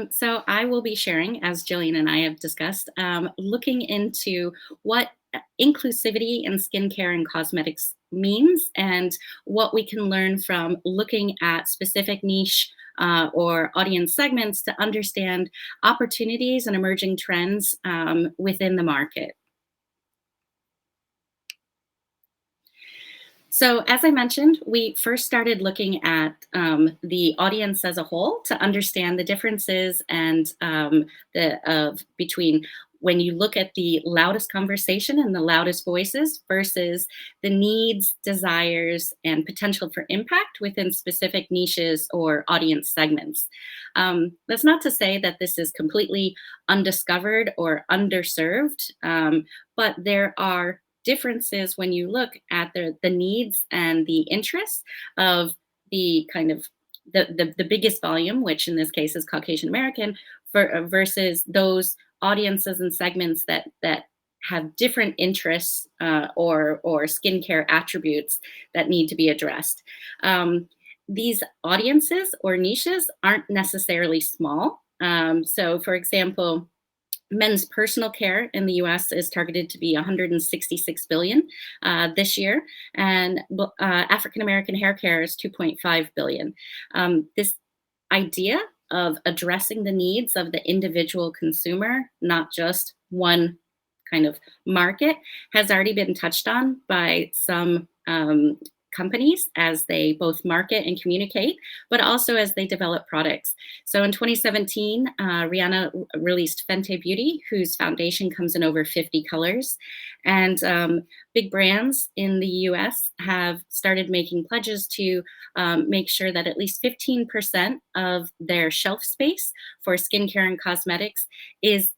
So I will be sharing, as Jillian and I have discussed, looking into what inclusivity in skincare and cosmetics means and what we can learn from looking at specific niche or audience segments to understand opportunities and emerging trends within the market. So, as I mentioned, we first started looking at the audience as a whole to understand the differences and the of between when you look at the loudest conversation and the loudest voices versus the needs, desires, and potential for impact within specific niches or audience segments. That's not to say that this is completely undiscovered or underserved, but there are differences when you look at the needs and the interests of the kind of the biggest volume, which in this case is Caucasian American, versus those audiences and segments that have different interests or skincare attributes that need to be addressed. These audiences or niches aren't necessarily small. So, for example, men's personal care in the US is targeted to be 166 billion this year, and African American hair care is 2.5 billion. This idea of addressing the needs of the individual consumer, not just one kind of market, has already been touched on by some companies as they both market and communicate, but also as they develop products. So in 2017, Rihanna released Fenty Beauty, whose foundation comes in over 50 colors. And big brands in the US have started making pledges to make sure that at least 15% of their shelf space for skincare and cosmetics is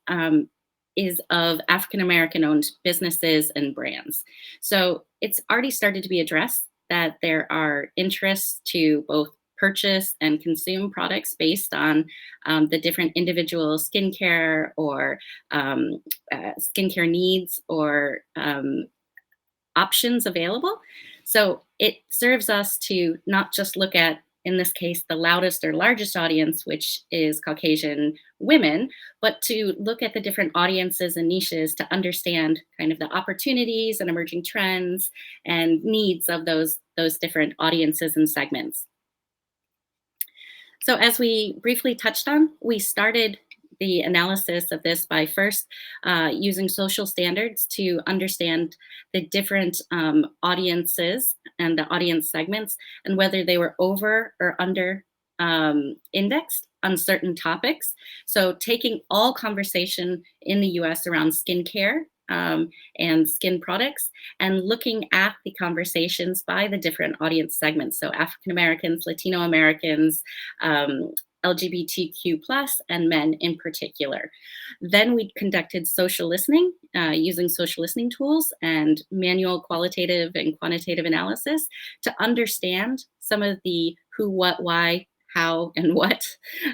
of African American owned businesses and brands. So it's already started to be addressed that there are interests to both purchase and consume products based on the different individual skincare or skincare needs or options available. So it serves us to not just look at, in this case, the loudest or largest audience, which is Caucasian women, but to look at the different audiences and niches to understand kind of the opportunities and emerging trends and needs of those different audiences and segments. So as we briefly touched on, we started the analysis of this by first using social standards to understand the different audiences and the audience segments and whether they were over or under indexed on certain topics. So taking all conversation in the US around skincare and skin products and looking at the conversations by the different audience segments. So African Americans, Latino Americans, LGBTQ plus, and men in particular. Then we conducted social listening using social listening tools and manual qualitative and quantitative analysis to understand some of the who, what, why, how, and what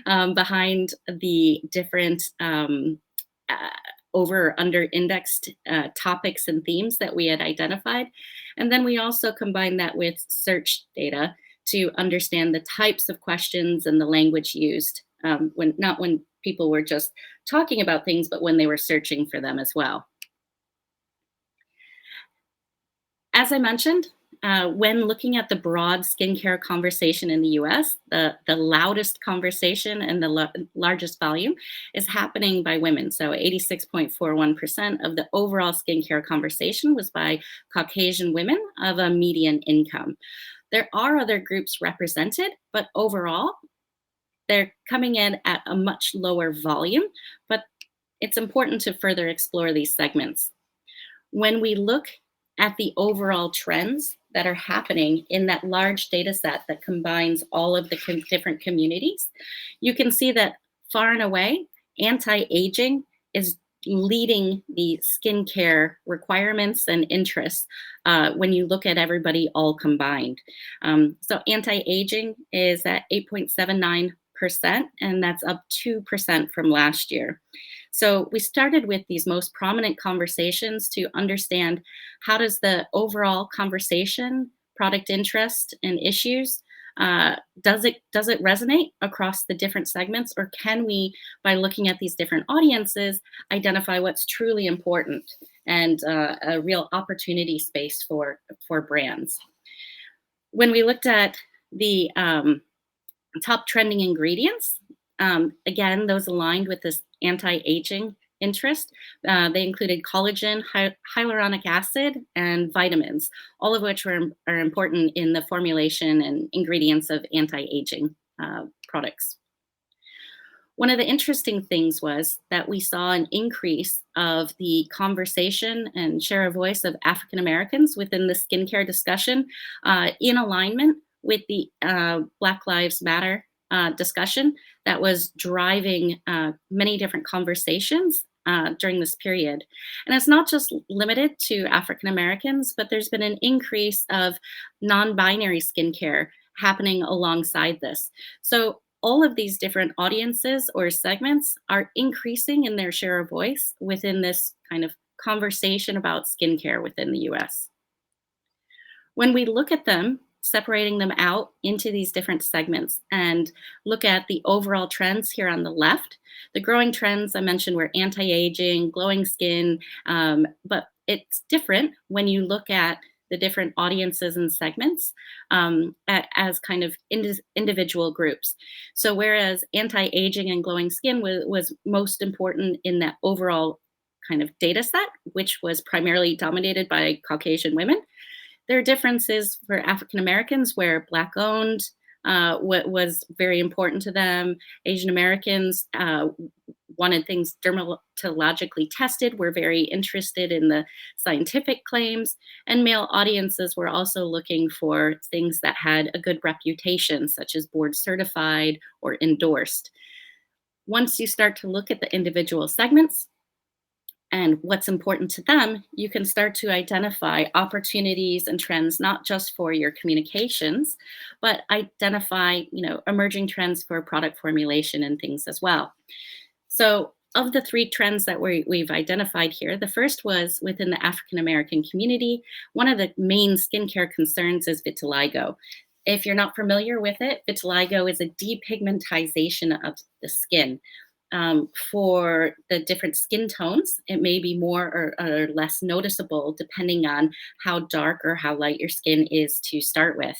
behind the different over or under indexed topics and themes that we had identified. And then we also combined that with search data to understand the types of questions and the language used when people were just talking about things, but when they were searching for them as well. As I mentioned, when looking at the broad skincare conversation in the US, the loudest conversation and the largest volume is happening by women. So 86.41% of the overall skincare conversation was by Caucasian women of a median income. There are other groups represented, but overall, they're coming in at a much lower volume, but it's important to further explore these segments. When we look at the overall trends that are happening in that large data set that combines all of the different communities, you can see that far and away, anti-aging is leading the skincare requirements and interests when you look at everybody all combined. So anti-aging is at 8.79%, and that's up 2% from last year. So we started with these most prominent conversations to understand how does the overall conversation, product interest, and issues Does it resonate across the different segments, or can we, by looking at these different audiences, identify what's truly important and a real opportunity space for brands? When we looked at the top trending ingredients, again, those aligned with this anti-aging interest. They included collagen, hyaluronic acid, and vitamins, all of which are important in the formulation and ingredients of anti-aging products. One of the interesting things was that we saw an increase of the conversation and share of voice of African Americans within the skincare discussion, in alignment with the Black Lives Matter discussion that was driving many different conversations during this period. And it's not just limited to African Americans, but there's been an increase of non binary skincare happening alongside this. So all of these different audiences or segments are increasing in their share of voice within this kind of conversation about skincare within the US. When we look at them, separating them out into these different segments and look at the overall trends here on the left, the growing trends I mentioned were anti-aging, glowing skin, but it's different when you look at the different audiences and segments as kind of individual groups. So whereas anti-aging and glowing skin was most important in that overall kind of data set, which was primarily dominated by Caucasian women, there are differences for African Americans where Black owned what was very important to them. Asian Americans wanted things dermatologically tested, were very interested in the scientific claims, and male audiences were also looking for things that had a good reputation, such as board certified or endorsed. Once you start to look at the individual segments and what's important to them, you can start to identify opportunities and trends, not just for your communications, but identify, emerging trends for product formulation and things as well. So of the three trends that we've identified here, the first was within the African American community. One of the main skincare concerns is vitiligo. If you're not familiar with it, vitiligo is a depigmentization of the skin. For the different skin tones, it may be more or less noticeable depending on how dark or how light your skin is to start with.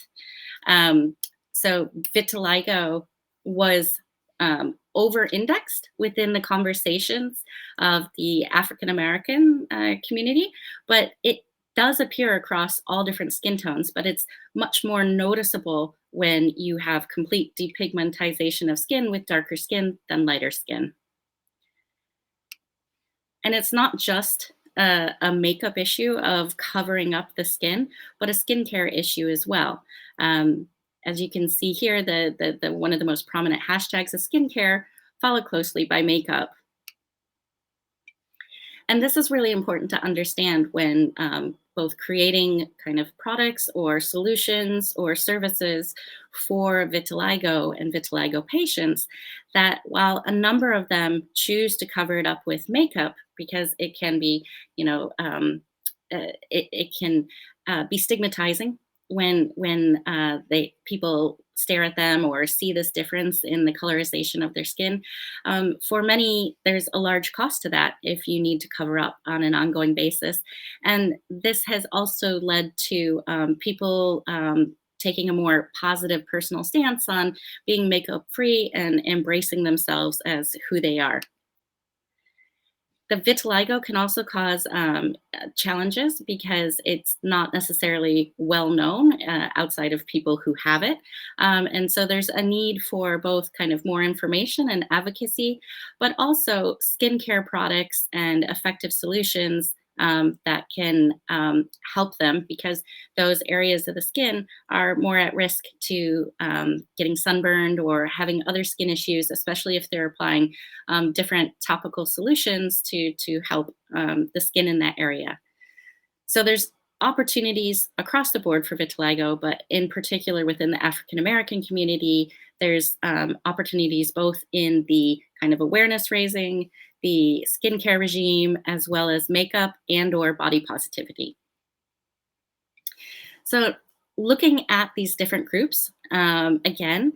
So vitiligo was over-indexed within the conversations of the African American community, but it does appear across all different skin tones, but it's much more noticeable when you have complete depigmentization of skin with darker skin than lighter skin. And it's not just a makeup issue of covering up the skin, but a skincare issue as well. As you can see here, the one of the most prominent hashtags of skincare, followed closely by makeup. And this is really important to understand when both creating kind of products or solutions or services for vitiligo and vitiligo patients, that while a number of them choose to cover it up with makeup because it can be, it can be stigmatizing when people stare at them or see this difference in the colorization of their skin. For many, there's a large cost to that if you need to cover up on an ongoing basis. And this has also led to people taking a more positive personal stance on being makeup free and embracing themselves as who they are. The vitiligo can also cause challenges because it's not necessarily well known outside of people who have it. And so there's a need for both kind of more information and advocacy, but also skincare products and effective solutions that can help them, because those areas of the skin are more at risk to getting sunburned or having other skin issues, especially if they're applying different topical solutions to help the skin in that area. So there's opportunities across the board for vitiligo, but in particular within the African American community, there's opportunities both in the kind of awareness raising, the skincare regime, as well as makeup and or body positivity. So looking at these different groups, again,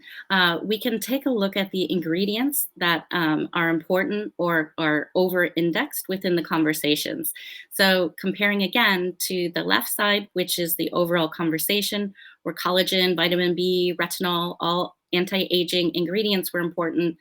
we can take a look at the ingredients that are important or are over-indexed within the conversations. So comparing again to the left side, which is the overall conversation, where collagen, vitamin B, retinol, all anti-aging ingredients were important.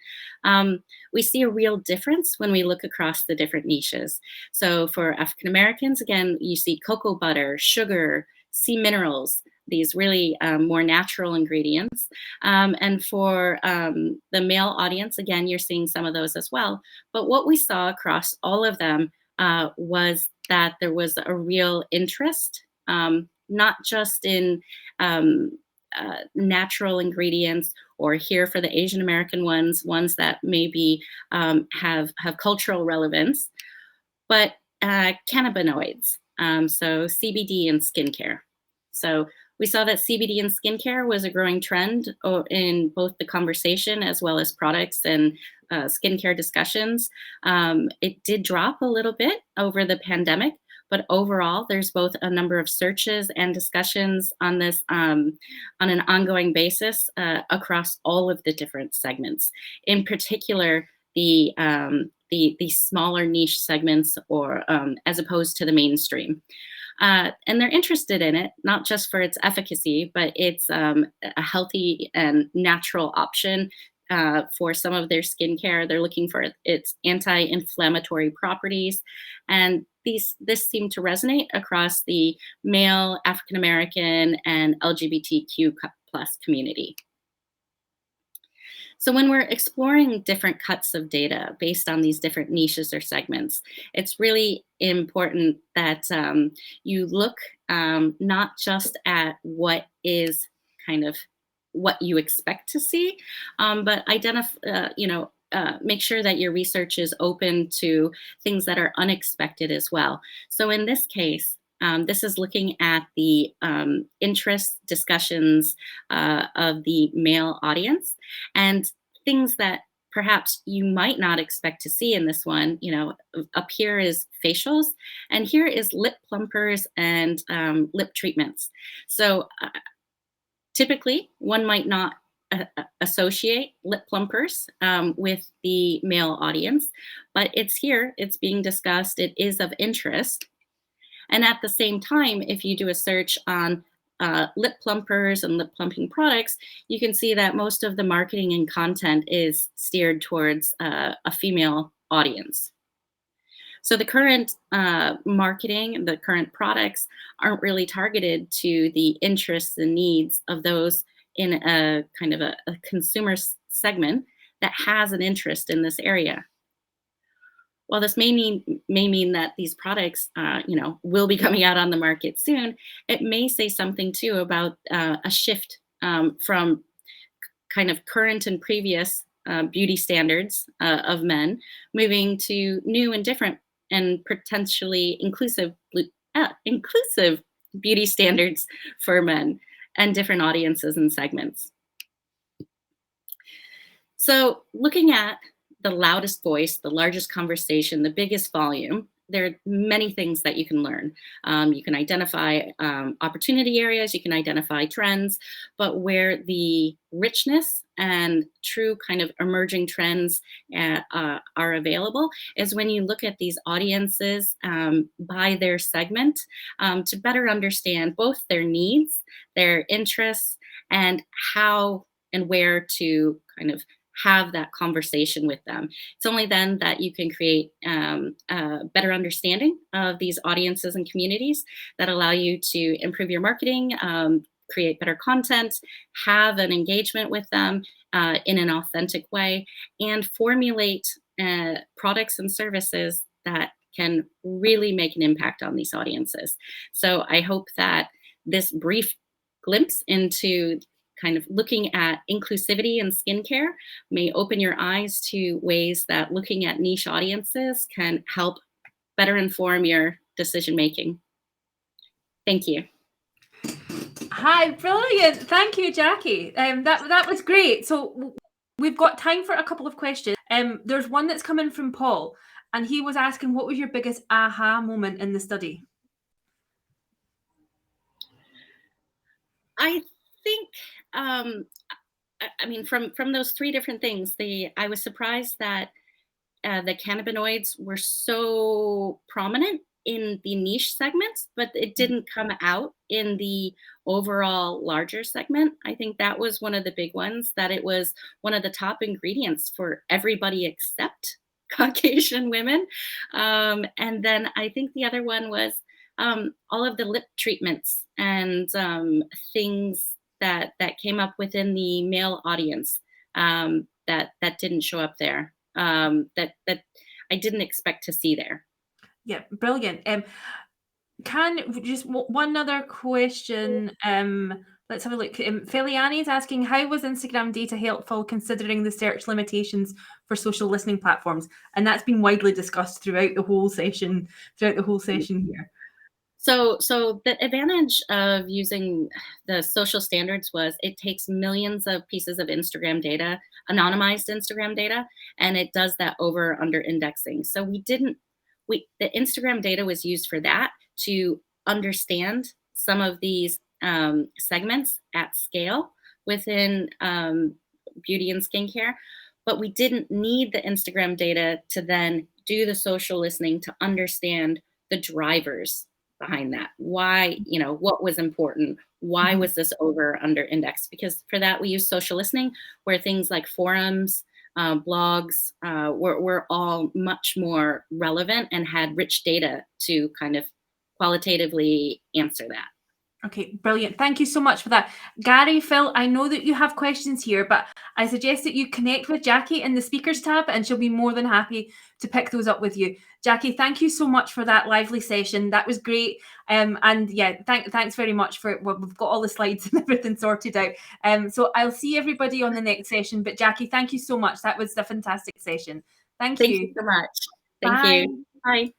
We see a real difference when we look across the different niches. So for African Americans, again, you see cocoa butter, sugar, sea minerals, these really more natural ingredients. And for the male audience, again, you're seeing some of those as well. But what we saw across all of them was that there was a real interest, not just in natural ingredients, or here for the Asian American ones that maybe have cultural relevance, but cannabinoids, so CBD and skincare. So we saw that CBD and skincare was a growing trend in both the conversation as well as products and skincare discussions. It did drop a little bit over the pandemic, but overall, there's both a number of searches and discussions on this on an ongoing basis across all of the different segments. In particular, the smaller niche segments, or as opposed to the mainstream. And they're interested in it, not just for its efficacy, but it's a healthy and natural option for some of their skincare. They're looking for its anti-inflammatory properties. And this seemed to resonate across the male, African American, and LGBTQ plus community. So when we're exploring different cuts of data based on these different niches or segments, it's really important that you look not just at what is kind of what you expect to see, but make sure that your research is open to things that are unexpected as well. So in this case, this is looking at the interest discussions of the male audience, and things that perhaps you might not expect to see in this one. Up here is facials, and here is lip plumpers and lip treatments. So typically, one might not associate lip plumpers with the male audience, but it's being discussed, it is of interest. And at the same time, if you do a search on lip plumpers and lip plumping products, you can see that most of the marketing and content is steered towards a female audience. So the current marketing, the current products aren't really targeted to the interests and needs of those in a kind of a consumer segment that has an interest in this area. While this may mean that these products, will be coming out on the market soon, it may say something too about a shift from kind of current and previous beauty standards of men, moving to new and different and potentially inclusive beauty standards for men and different audiences and segments. So looking at the loudest voice, the largest conversation, the biggest volume, there are many things that you can learn. You can identify opportunity areas, you can identify trends, but where the richness and true kind of emerging trends are available is when you look at these audiences by their segment to better understand both their needs, their interests, and how and where to kind of have that conversation with them. It's only then that you can create a better understanding of these audiences and communities that allow you to improve your marketing, create better content, have an engagement with them in an authentic way, and formulate products and services that can really make an impact on these audiences. So I hope that this brief glimpse into kind of looking at inclusivity and skincare may open your eyes to ways that looking at niche audiences can help better inform your decision making. Thank you. Hi, brilliant. Thank you, Jackie. That was great. So we've got time for a couple of questions. There's one that's coming from Paul, and he was asking, what was your biggest aha moment in the study? I think, I mean, from those three different things, I was surprised that the cannabinoids were so prominent in the niche segments, but it didn't come out in the overall larger segment. I think that was one of the big ones, that it was one of the top ingredients for everybody except Caucasian women. And then I think the other one was all of the lip treatments and things that came up within the male audience that didn't show up there, that I didn't expect to see there. Yeah, brilliant. Can just one other question. Let's have a look. Feliani is asking, how was Instagram data helpful considering the search limitations for social listening platforms? And that's been widely discussed throughout the whole session. Here. So the advantage of using the social standards was it takes millions of pieces of Instagram data, anonymized Instagram data, and it does that over under indexing. So the Instagram data was used for that, to understand some of these segments at scale within beauty and skincare. But we didn't need the Instagram data to then do the social listening to understand the drivers behind that. Why, what was important? Why was this over under index? Because for that, we use social listening, where things like forums, blogs were all much more relevant and had rich data to kind of qualitatively answer that. Okay, brilliant. Thank you so much for that. Gary, Phil, I know that you have questions here, but I suggest that you connect with Jackie in the speakers tab and she'll be more than happy to pick those up with you. Jackie, thank you so much for that lively session. That was great. And yeah, thanks very much for it. Well, we've got all the slides and everything sorted out. So I'll see everybody on the next session. But Jackie, thank you so much. That was a fantastic session. Thank you. Thank you so much. Thank Bye. you. Bye.